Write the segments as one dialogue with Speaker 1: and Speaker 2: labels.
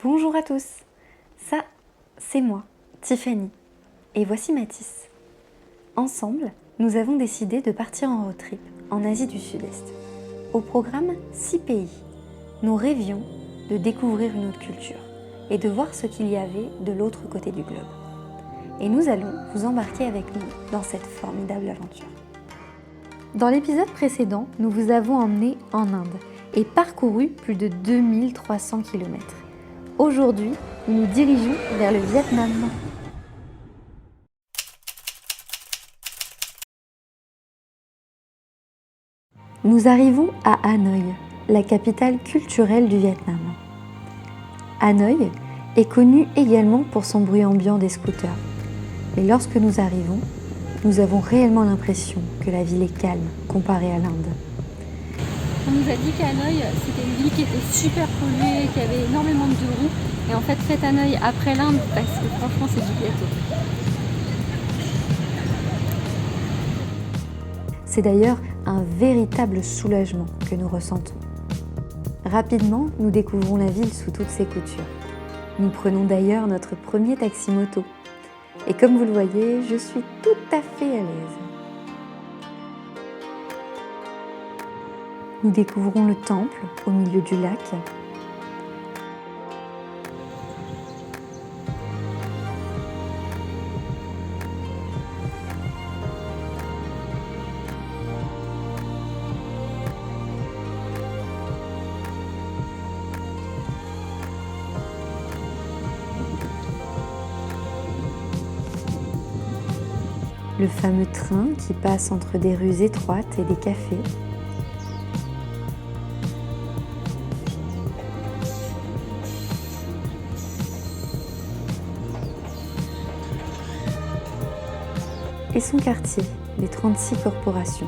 Speaker 1: Bonjour à tous, ça c'est moi, Tiffany, et voici Mathis. Ensemble, nous avons décidé de partir en road trip en Asie du Sud-Est. Au programme 6 pays, nous rêvions de découvrir une autre culture et de voir ce qu'il y avait de l'autre côté du globe. Et nous allons vous embarquer avec nous dans cette formidable aventure. Dans l'épisode précédent, nous vous avons emmené en Inde et parcouru plus de 2300 km. Aujourd'hui, nous nous dirigeons vers le Vietnam. Nous arrivons à Hanoï, la capitale culturelle du Vietnam. Hanoï est connue également pour son bruit ambiant des scooters. Mais lorsque nous arrivons, nous avons réellement l'impression que la ville est calme comparée à l'Inde.
Speaker 2: On nous a dit qu'Hanoï, c'était une ville qui était super polluée, qui avait énormément de roues. Et en fait, faites Hanoï après l'Inde parce que franchement, c'est du gâteau.
Speaker 1: C'est d'ailleurs un véritable soulagement que nous ressentons. Rapidement, nous découvrons la ville sous toutes ses coutures. Nous prenons d'ailleurs notre premier taxi-moto. Et comme vous le voyez, je suis tout à fait à l'aise. Nous découvrons le temple au milieu du lac. Le fameux train qui passe entre des rues étroites et des cafés. Et son quartier, les 36 corporations.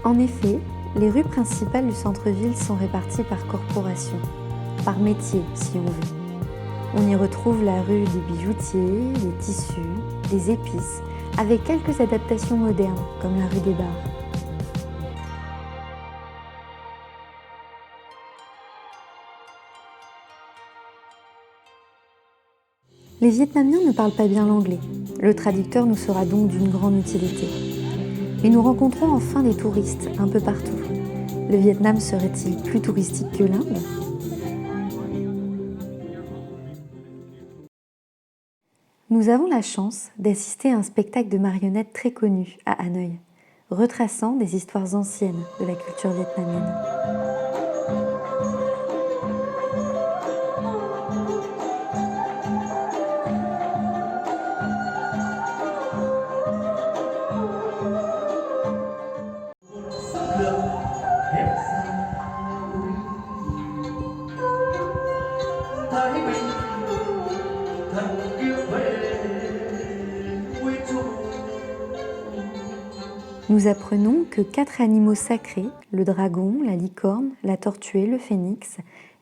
Speaker 1: En effet, les rues principales du centre-ville sont réparties par corporation, par métier si on veut. On y retrouve la rue des bijoutiers, des tissus, des épices, avec quelques adaptations modernes, comme la rue des Bars. Les Vietnamiens ne parlent pas bien l'anglais. Le traducteur nous sera donc d'une grande utilité. Mais nous rencontrons enfin des touristes un peu partout. Le Vietnam serait-il plus touristique que l'Inde ? Nous avons la chance d'assister à un spectacle de marionnettes très connu à Hanoï, retraçant des histoires anciennes de la culture vietnamienne. Nous apprenons que 4 animaux sacrés, le dragon, la licorne, la tortue et le phénix,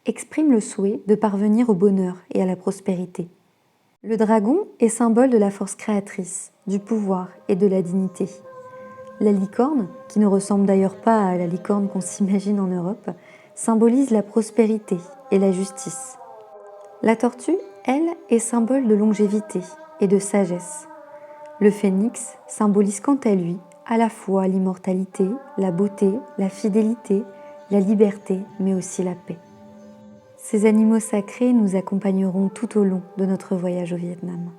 Speaker 1: expriment le souhait de parvenir au bonheur et à la prospérité. Le dragon est symbole de la force créatrice, du pouvoir et de la dignité. La licorne, qui ne ressemble d'ailleurs pas à la licorne qu'on s'imagine en Europe, symbolise la prospérité et la justice. La tortue, elle, est symbole de longévité et de sagesse. Le phénix symbolise quant à lui à la fois l'immortalité, la beauté, la fidélité, la liberté, mais aussi la paix. Ces animaux sacrés nous accompagneront tout au long de notre voyage au Vietnam.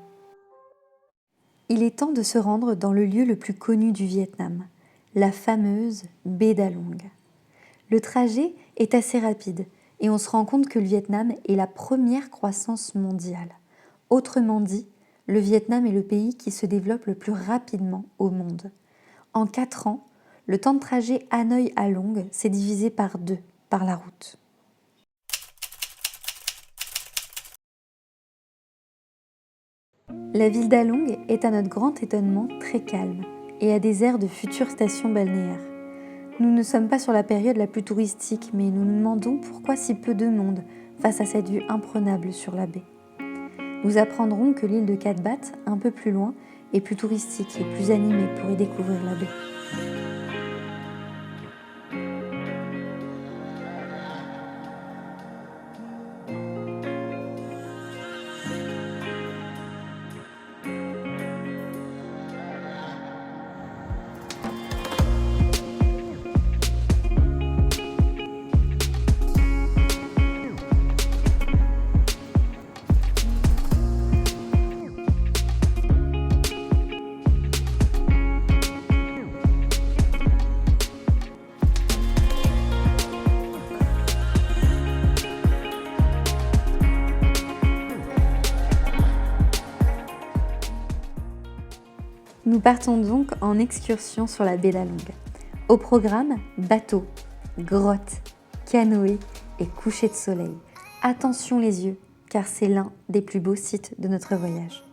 Speaker 1: Il est temps de se rendre dans le lieu le plus connu du Vietnam, la fameuse baie d'Along. Le trajet est assez rapide et on se rend compte que le Vietnam est la première croissance mondiale. Autrement dit, le Vietnam est le pays qui se développe le plus rapidement au monde. En 4 ans, le temps de trajet Hanoï-Along s'est divisé par 2 par la route. La ville d'Along est à notre grand étonnement très calme et a des airs de futures stations balnéaires. Nous ne sommes pas sur la période la plus touristique, mais nous nous demandons pourquoi si peu de monde face à cette vue imprenable sur la baie. Nous apprendrons que l'île de Cat Bat, un peu plus loin, est plus touristique et plus animée pour y découvrir la baie. Nous partons donc en excursion sur la baie d'Along. Au programme, bateau, grotte, canoë et coucher de soleil. Attention les yeux, car c'est l'un des plus beaux sites de notre voyage.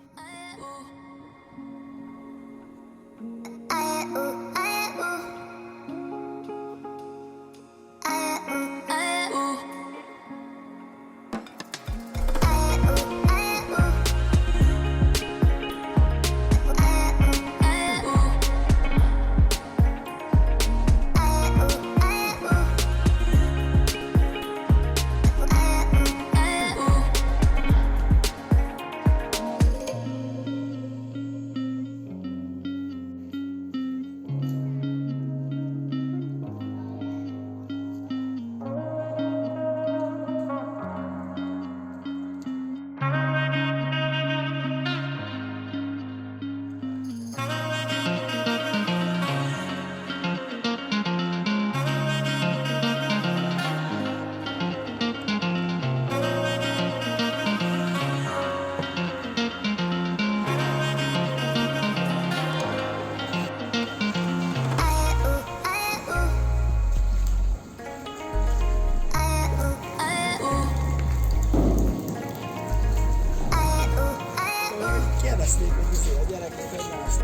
Speaker 3: Kérdezték, hogy a gyerekeket más.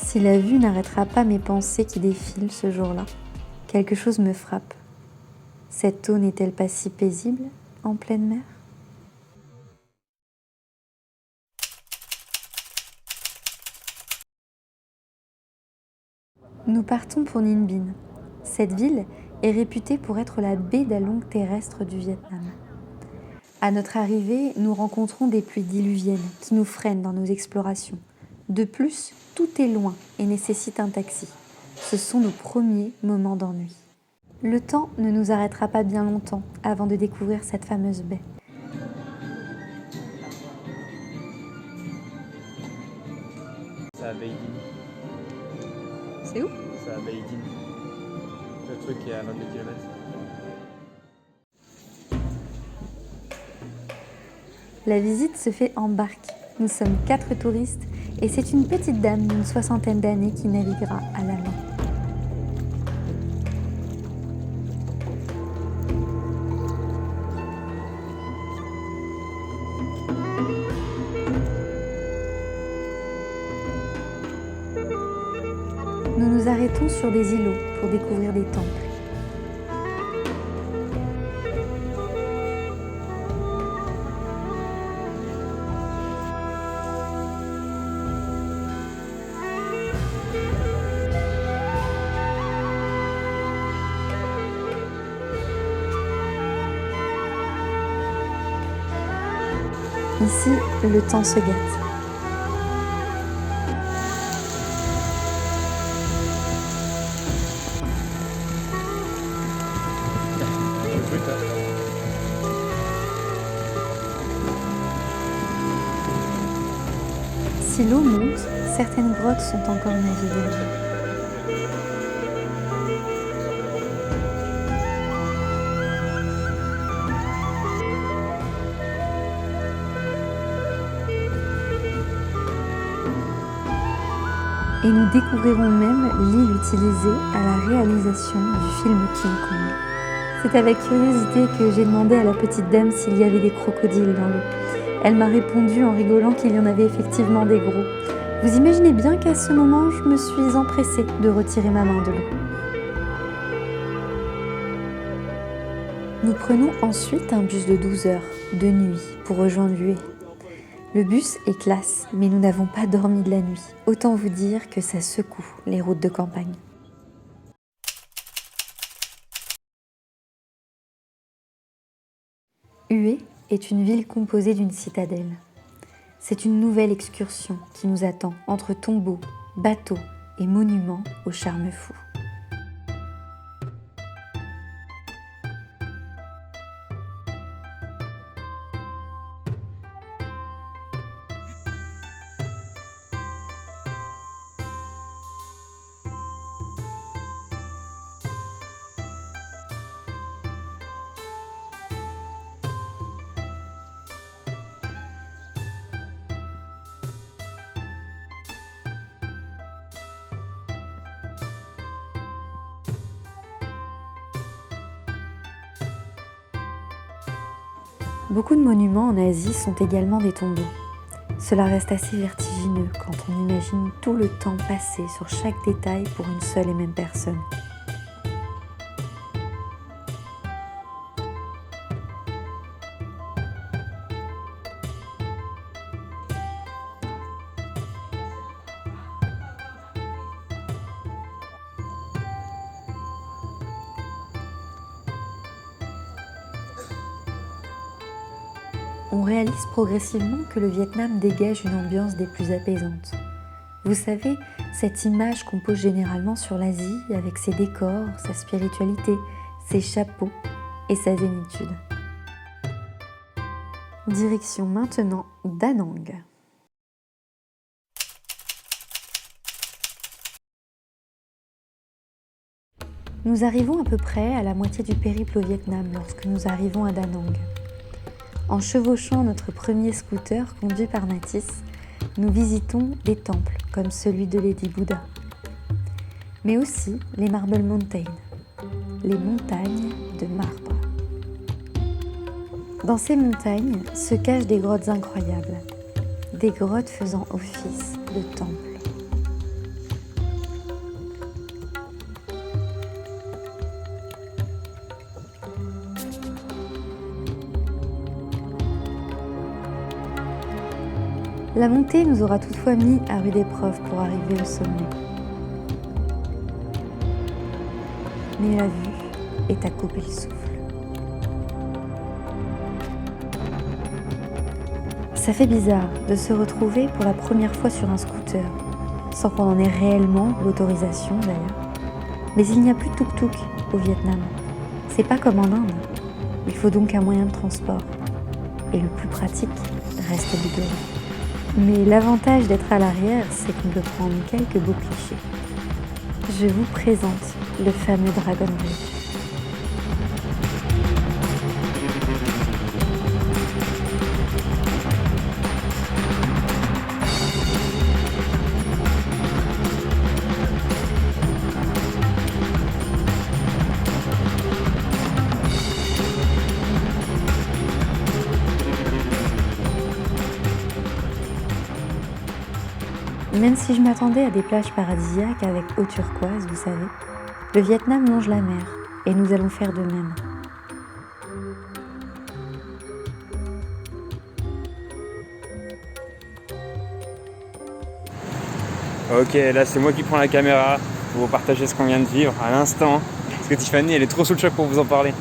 Speaker 1: Si la vue n'arrêtera pas mes pensées qui défilent ce jour-là, quelque chose me frappe. Cette eau n'est-elle pas si paisible en pleine mer ? Nous partons pour Ninh Binh. Cette ville est réputée pour être la baie d'Along terrestre du Vietnam. À notre arrivée, nous rencontrons des pluies diluviennes qui nous freinent dans nos explorations. De plus, tout est loin et nécessite un taxi. Ce sont nos premiers moments d'ennui. Le temps ne nous arrêtera pas bien longtemps avant de découvrir cette fameuse baie.
Speaker 4: C'est à Bay Dinh.
Speaker 2: C'est où?
Speaker 4: C'est à Bay Dinh. Le truc qui est à 22 km.
Speaker 1: La visite se fait en barque. Nous sommes 4 touristes et c'est une petite dame d'une 60aine d'années qui naviguera à la main. Nous nous arrêtons sur des îlots pour découvrir des temples. Ici, le temps se gâte. Si l'eau monte, certaines grottes sont encore navigables. Et nous découvrirons même l'île utilisée à la réalisation du film King Kong. C'est avec curiosité que j'ai demandé à la petite dame s'il y avait des crocodiles dans l'eau. Elle m'a répondu en rigolant qu'il y en avait effectivement des gros. Vous imaginez bien qu'à ce moment, je me suis empressée de retirer ma main de l'eau. Nous prenons ensuite un bus de 12 heures, de nuit, pour rejoindre Hue. Le bus est classe, mais nous n'avons pas dormi de la nuit. Autant vous dire que ça secoue les routes de campagne. Hue est une ville composée d'une citadelle. C'est une nouvelle excursion qui nous attend entre tombeaux, bateaux et monuments au charme fou. Beaucoup de monuments en Asie sont également des tombeaux. Cela reste assez vertigineux quand on imagine tout le temps passé sur chaque détail pour une seule et même personne. On réalise progressivement que le Vietnam dégage une ambiance des plus apaisantes. Vous savez, cette image qu'on pose généralement sur l'Asie avec ses décors, sa spiritualité, ses chapeaux et sa zénitude. Direction maintenant Da Nang. Nous arrivons à peu près à la moitié du périple au Vietnam lorsque nous arrivons à Da Nang. En chevauchant notre premier scooter conduit par Mathis, nous visitons des temples comme celui de Lady Buddha, mais aussi les Marble Mountains, les montagnes de marbre. Dans ces montagnes se cachent des grottes incroyables, des grottes faisant office de temples. La montée nous aura toutefois mis à rude épreuve pour arriver au sommet. Mais la vue est à couper le souffle. Ça fait bizarre de se retrouver pour la première fois sur un scooter, sans qu'on en ait réellement l'autorisation d'ailleurs. Mais il n'y a plus de tuk-tuk au Vietnam. C'est pas comme en Inde. Il faut donc un moyen de transport. Et le plus pratique reste le vélo. Mais l'avantage d'être à l'arrière, c'est qu'on peut prendre quelques beaux clichés. Je vous présente le fameux Dragon Bridge. Même si je m'attendais à des plages paradisiaques avec eau turquoise, vous savez, le Vietnam longe la mer et nous allons faire de même.
Speaker 4: Ok, là c'est moi qui prends la caméra pour vous partager ce qu'on vient de vivre à l'instant. Parce que Tiffany elle est trop sous le choc pour vous en parler.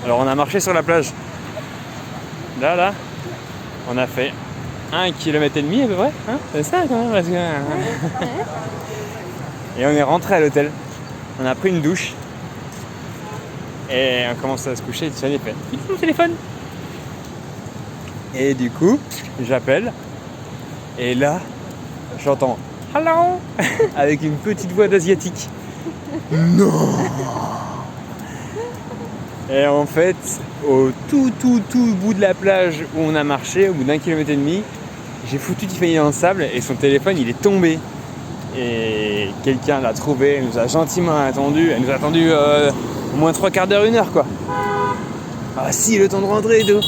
Speaker 4: Alors on a marché sur la plage. Là, on a fait 1,5 km à peu près, hein, c'est ça quand même parce que... Et on est rentré à l'hôtel, on a pris une douche et on commence à se coucher et Tiffany fait « Il faut mon téléphone !» Et du coup, j'appelle et là, j'entends « Hello !» avec une petite voix d'asiatique. Non. Et en fait, au tout bout de la plage où on a marché, au bout d'1,5 km, j'ai foutu Tiffany dans le sable et son téléphone il est tombé. Et quelqu'un l'a trouvé, elle nous a gentiment attendu, elle nous a attendu au moins 3/4 d'heure, 1 heure quoi. Ah si, le temps de rentrer et tout.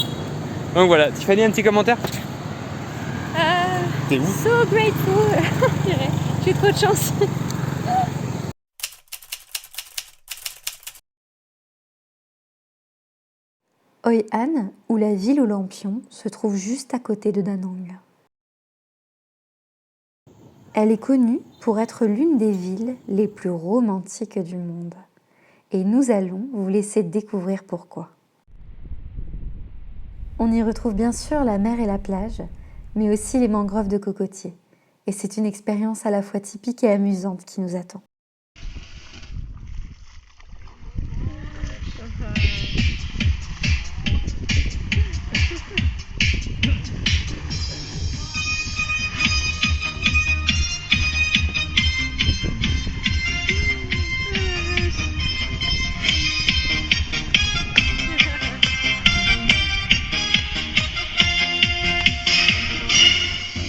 Speaker 4: Donc voilà, Tiffany, un petit commentaire? T'es où?
Speaker 2: So grateful. J'ai trop de chance.
Speaker 1: Hoi An, ou la ville aux lampions, se trouve juste à côté de Da Nang. Elle est connue pour être l'une des villes les plus romantiques du monde. Et nous allons vous laisser découvrir pourquoi. On y retrouve bien sûr la mer et la plage, mais aussi les mangroves de cocotiers. Et c'est une expérience à la fois typique et amusante qui nous attend.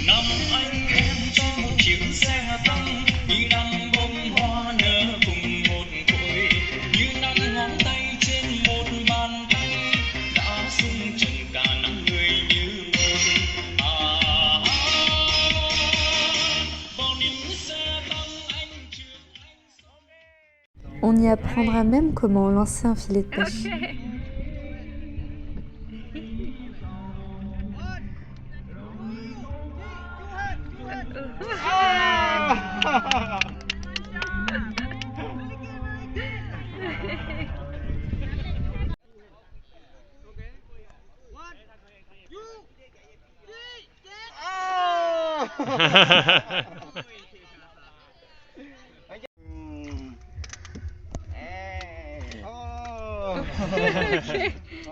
Speaker 5: Năm anh em cho một chiếc xe tăng đi năm bông hoa.
Speaker 1: On y apprendra même comment lancer un filet de pêche.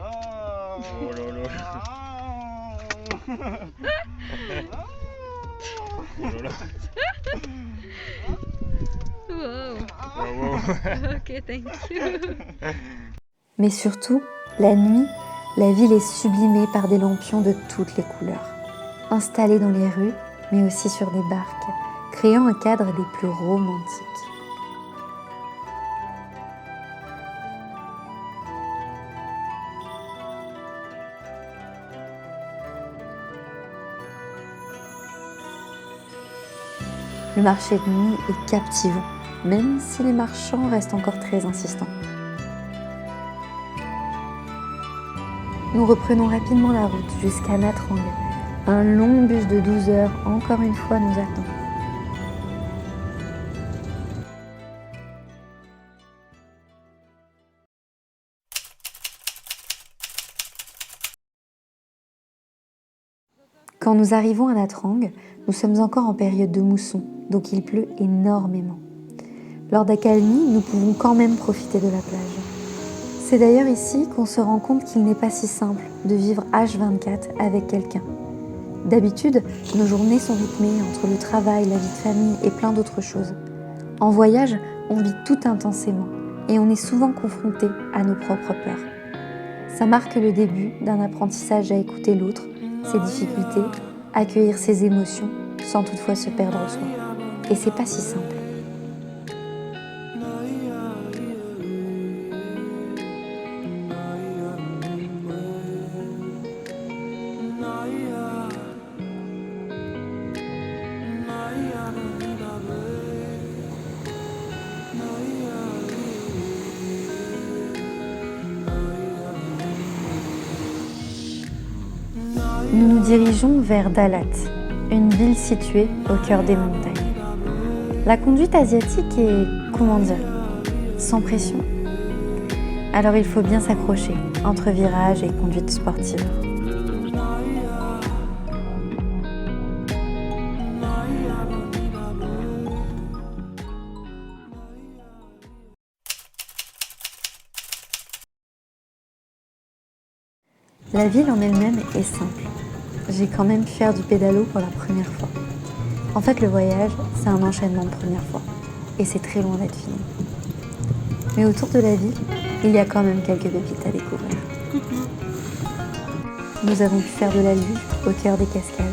Speaker 4: Oh lolo. Oh lolo.
Speaker 2: Wow.
Speaker 4: Wow, wow.
Speaker 2: Ok, thank you.
Speaker 1: Mais surtout, la nuit, la ville est sublimée par des lampions de toutes les couleurs, installés dans les rues, mais aussi sur des barques, créant un cadre des plus romantiques. Le marché de nuit est captivant, même si les marchands restent encore très insistants. Nous reprenons rapidement la route jusqu'à Nha Trang. Un long bus de 12 heures, encore une fois, nous attend. Quand nous arrivons à Nha Trang, nous sommes encore en période de mousson, donc il pleut énormément. Lors d'accalmie, nous pouvons quand même profiter de la plage. C'est d'ailleurs ici qu'on se rend compte qu'il n'est pas si simple de vivre H24 avec quelqu'un. D'habitude, nos journées sont rythmées entre le travail, la vie de famille et plein d'autres choses. En voyage, on vit tout intensément et on est souvent confronté à nos propres peurs. Ça marque le début d'un apprentissage à écouter l'autre, ses difficultés, accueillir ses émotions sans toutefois se perdre en soi. Et c'est pas si simple. Nous nous dirigeons vers Dalat, une ville située au cœur des montagnes. La conduite asiatique est, comment dire, sans pression. Alors il faut bien s'accrocher entre virage et conduite sportive. La ville en elle-même est simple. J'ai quand même pu faire du pédalo pour la première fois. En fait, le voyage, c'est un enchaînement de premières fois. Et c'est très loin d'être fini. Mais autour de la ville, il y a quand même quelques pépites à découvrir. Nous avons pu faire de la luge au cœur des cascades.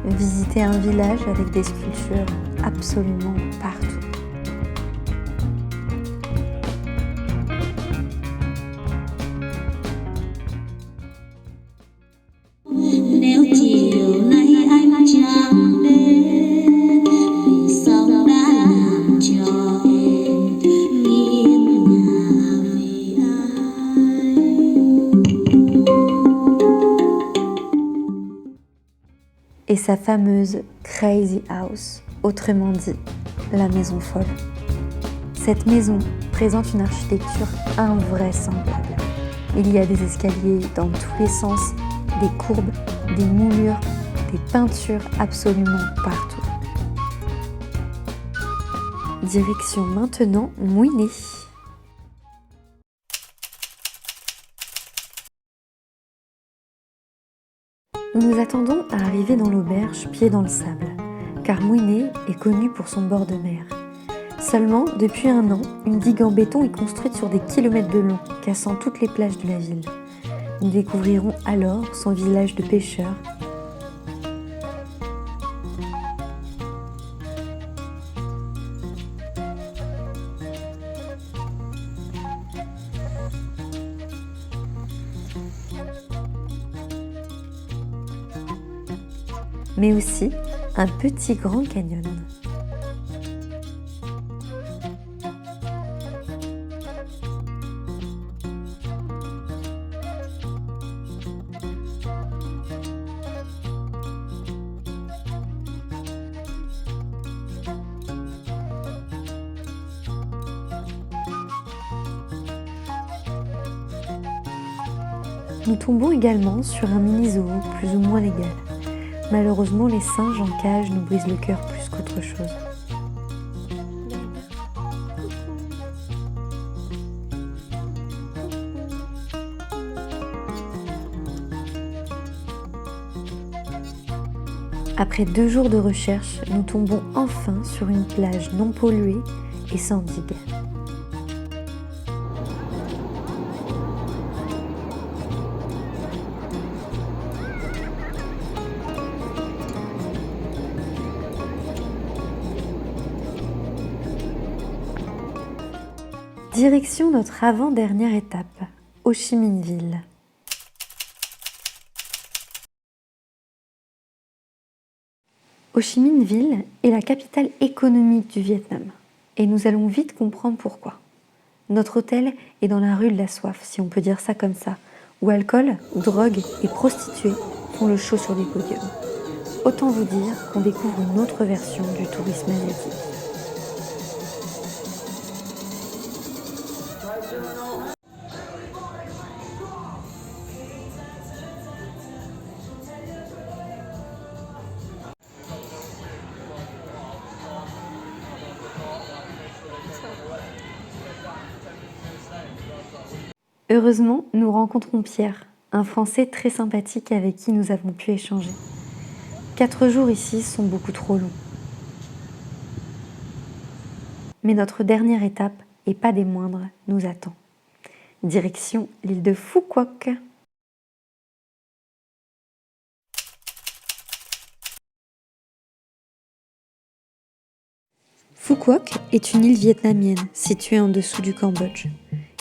Speaker 1: Visiter un village avec des sculptures absolument partout. Et sa fameuse Crazy House, autrement dit, la maison folle. Cette maison présente une architecture invraisemblable. Il y a des escaliers dans tous les sens, des courbes, des moulures, des peintures absolument partout. Direction maintenant Mui Né. Nous attendons à arriver dans l'auberge, pieds dans le sable, car Mui Né est connu pour son bord de mer. Seulement, depuis un an, une digue en béton est construite sur des kilomètres de long, cassant toutes les plages de la ville. Nous découvrirons alors son village de pêcheurs. Mais aussi un petit Grand Canyon. Nous tombons également sur un mini-zoo plus ou moins légal. Malheureusement, les singes en cage nous brisent le cœur plus qu'autre chose. Après 2 jours de recherche, nous tombons enfin sur une plage non polluée et sans digue. Direction notre avant-dernière étape, Ho Chi Minh Ville. Ho Chi Minh Ville est la capitale économique du Vietnam et nous allons vite comprendre pourquoi. Notre hôtel est dans la rue de la soif, si on peut dire ça comme ça, où alcool, drogue et prostituées font le show sur des podiums. Autant vous dire qu'on découvre une autre version du tourisme asiatique. Heureusement, nous rencontrons Pierre, un Français très sympathique avec qui nous avons pu échanger. 4 jours ici sont beaucoup trop longs. Mais notre dernière étape, et pas des moindres, nous attend. Direction l'île de Phu Quoc. Phu Quoc est une île vietnamienne située en dessous du Cambodge.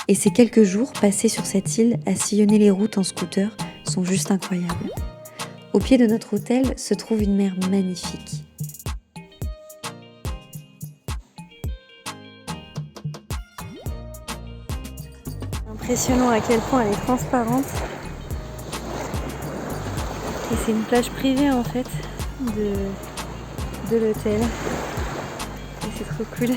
Speaker 1: Et ces quelques jours passés sur cette île à sillonner les routes en scooter sont juste incroyables. Au pied de notre hôtel se trouve une mer magnifique. Impressionnant à quel point elle est transparente. Et c'est une plage privée en fait de l'hôtel. Et c'est trop cool.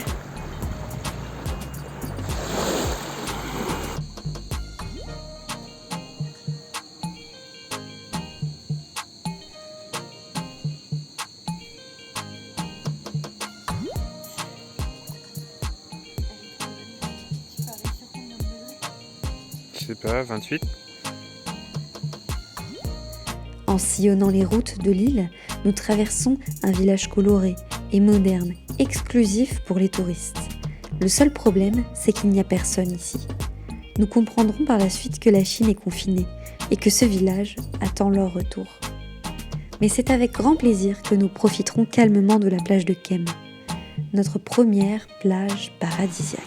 Speaker 4: Je sais pas, 28.
Speaker 1: En sillonnant les routes de l'île, nous traversons un village coloré et moderne, exclusif pour les touristes. Le seul problème, c'est qu'il n'y a personne ici. Nous comprendrons par la suite que la Chine est confinée et que ce village attend leur retour. Mais c'est avec grand plaisir que nous profiterons calmement de la plage de Kem, notre première plage paradisiaque.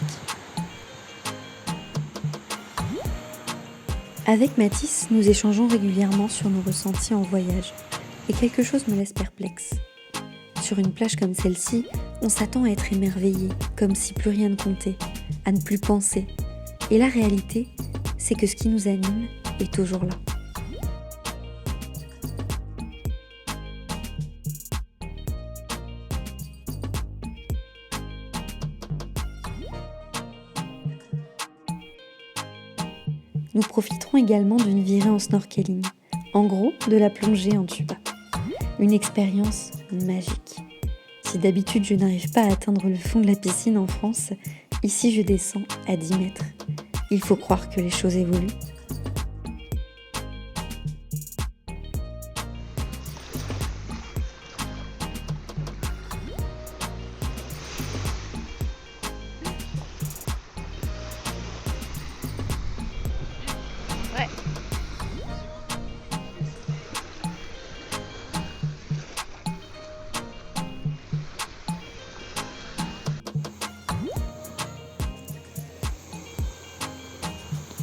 Speaker 1: Avec Mathis, nous échangeons régulièrement sur nos ressentis en voyage et quelque chose me laisse perplexe. Sur une plage comme celle-ci, on s'attend à être émerveillé, comme si plus rien ne comptait, à ne plus penser. Et la réalité, c'est que ce qui nous anime est toujours là. Nous profiterons également d'une virée en snorkeling, en gros de la plongée en tuba. Une expérience magique. Si d'habitude je n'arrive pas à atteindre le fond de la piscine en France, ici je descends à 10 mètres. Il faut croire que les choses évoluent.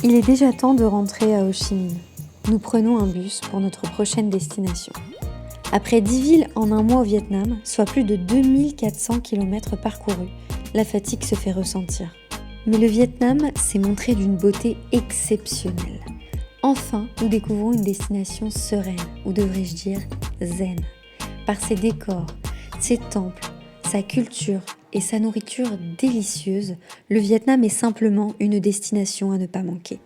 Speaker 1: Il est déjà temps de rentrer à Ho Chi Minh. Nous prenons un bus pour notre prochaine destination. Après 10 villes en un mois au Vietnam, soit plus de 2400 km parcourus, la fatigue se fait ressentir. Mais le Vietnam s'est montré d'une beauté exceptionnelle. Enfin, nous découvrons une destination sereine, ou devrais-je dire zen. Par ses décors, ses temples, sa culture et sa nourriture délicieuse, le Vietnam est simplement une destination à ne pas manquer.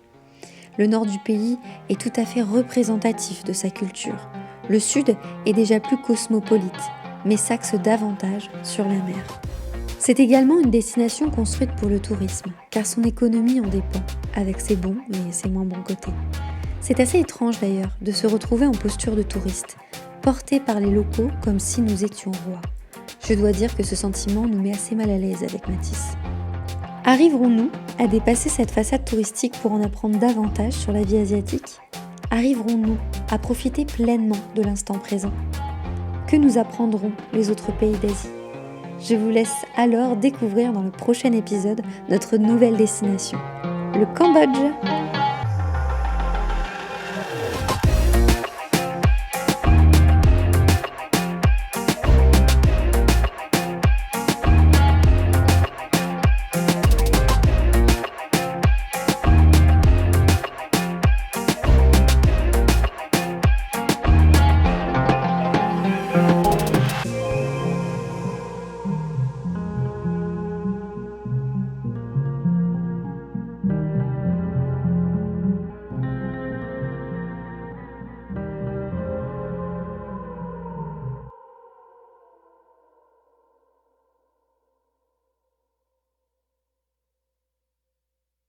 Speaker 1: Le nord du pays est tout à fait représentatif de sa culture. Le sud est déjà plus cosmopolite, mais s'axe davantage sur la mer. C'est également une destination construite pour le tourisme, car son économie en dépend, avec ses bons et ses moins bons côtés. C'est assez étrange d'ailleurs de se retrouver en posture de touriste, porté par les locaux comme si nous étions rois. Je dois dire que ce sentiment nous met assez mal à l'aise avec Mathis. Arriverons-nous à dépasser cette façade touristique pour en apprendre davantage sur la vie asiatique ? Arriverons-nous à profiter pleinement de l'instant présent ? Que nous apprendront les autres pays d'Asie ? Je vous laisse alors découvrir dans le prochain épisode notre nouvelle destination, le Cambodge.